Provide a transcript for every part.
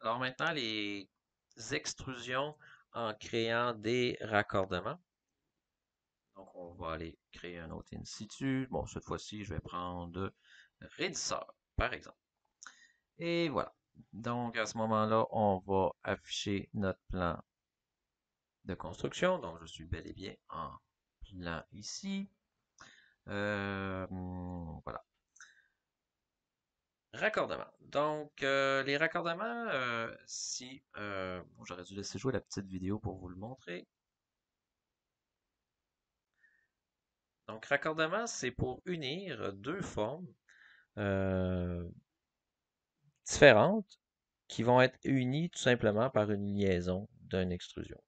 Alors maintenant, les extrusions en créant des raccordements. Donc, on va aller créer un autre in situ. Bon, cette fois-ci, je vais prendre Redisseur, par exemple. Et voilà. Donc, à ce moment-là, on va afficher notre plan de construction. Donc, je suis bel et bien en plan ici. Voilà. Raccordement. Donc, les raccordements, bon, j'aurais dû laisser jouer la petite vidéo pour vous le montrer. Donc, raccordement, c'est pour unir deux formes euh, différentes qui vont être unies tout simplement par une liaison d'une extrusion.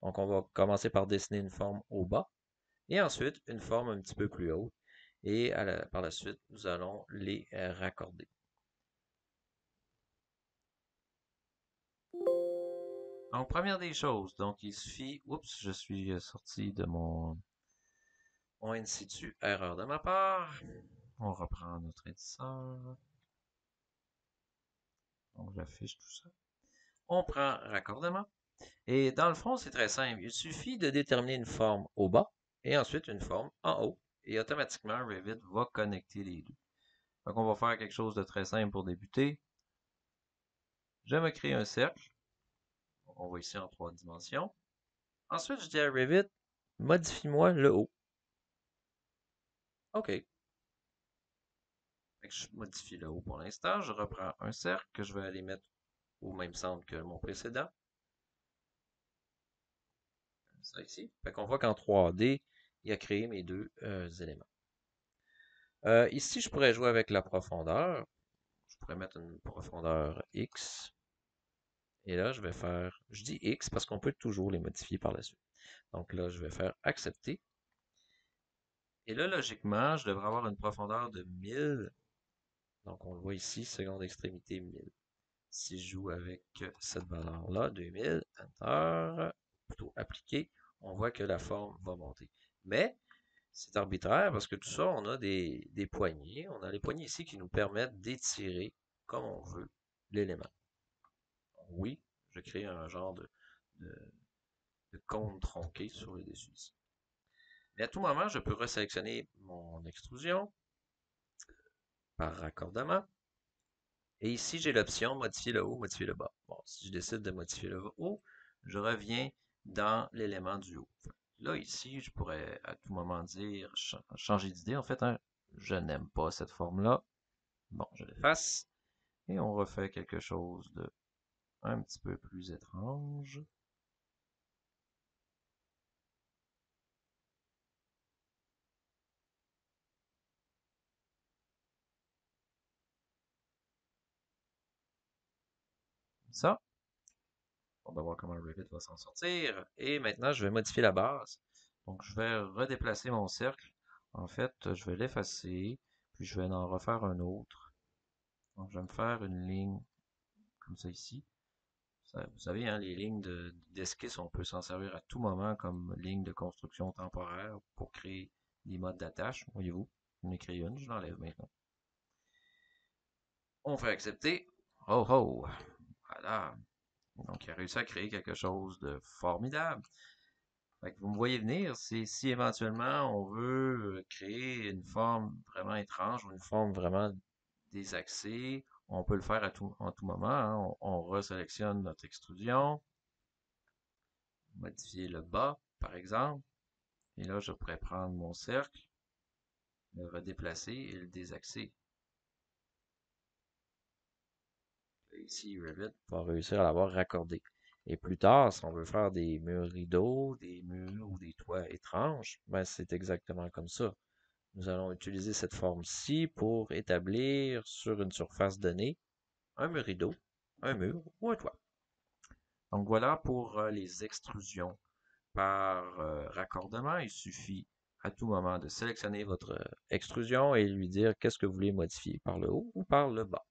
Donc, on va commencer par dessiner une forme au bas et ensuite une forme un petit peu plus haute. Et par la suite, nous allons les raccorder. Donc, première des choses, donc il suffit, oups, je suis sorti de mon in situ, erreur de ma part. On reprend notre éditeur. Donc, j'affiche tout ça. On prend raccordement. Et dans le fond, c'est très simple. Il suffit de déterminer une forme au bas et ensuite une forme en haut. Et automatiquement, Revit va connecter les deux. Donc, on va faire quelque chose de très simple pour débuter. Je me crée un cercle. On va ici en 3 dimensions. Ensuite, je dis à Revit, modifie-moi le haut. OK. Je modifie le haut pour l'instant. Je reprends un cercle que je vais aller mettre au même centre que mon précédent. Comme ça ici. Fait qu'on voit qu'en 3D, il a créé mes deux éléments. Ici, je pourrais jouer avec la profondeur. Je pourrais mettre une profondeur X. Et là, je dis X parce qu'on peut toujours les modifier par la suite. Donc là, je vais faire accepter. Et là, logiquement, je devrais avoir une profondeur de 1000. Donc on le voit ici, seconde extrémité 1000. Si je joue avec cette valeur-là, 2000, Enter, plutôt appliquer, on voit que la forme va monter. Mais c'est arbitraire parce que tout ça, on a des poignées. On a les poignées ici qui nous permettent d'étirer comme on veut l'élément. Oui, je crée un genre de, de cône tronqué sur le dessus ici. Mais à tout moment, je peux resélectionner mon extrusion par raccordement. Et ici, j'ai l'option modifier le haut, modifier le bas. Bon, si je décide de modifier le haut, je reviens dans l'élément du haut. Là, ici, je pourrais à tout moment dire, changer d'idée. En fait, hein, je n'aime pas cette forme-là. Bon, je l'efface. Et on refait quelque chose de un petit peu plus étrange. Ça. On va voir comment Revit va s'en sortir. Et maintenant, je vais modifier la base. Donc, je vais redéplacer mon cercle. En fait, je vais l'effacer, puis je vais en refaire un autre. Donc, je vais me faire une ligne comme ça ici. Vous savez, hein, les lignes d'esquisse, on peut s'en servir à tout moment comme ligne de construction temporaire pour créer des modes d'attache. Voyez-vous, j'en ai créé une, je l'enlève maintenant. On fait accepter. Oh oh! Voilà. Donc, il a réussi à créer quelque chose de formidable. Fait que vous me voyez venir, c'est si éventuellement on veut créer une forme vraiment étrange ou une forme vraiment désaxée, on peut le faire en tout moment. Hein. On resélectionne notre extrusion, modifier le bas, par exemple. Et là, je pourrais prendre mon cercle, le redéplacer et le désaxer. Et ici, Revit va réussir à l'avoir raccordé. Et plus tard, si on veut faire des murs rideaux, des murs ou des toits étranges, ben c'est exactement comme ça. Nous allons utiliser cette forme-ci pour établir sur une surface donnée un mur rideau, un mur ou un toit. Donc voilà pour les extrusions par raccordement. Il suffit à tout moment de sélectionner votre extrusion et lui dire qu'est-ce que vous voulez modifier, par le haut ou par le bas.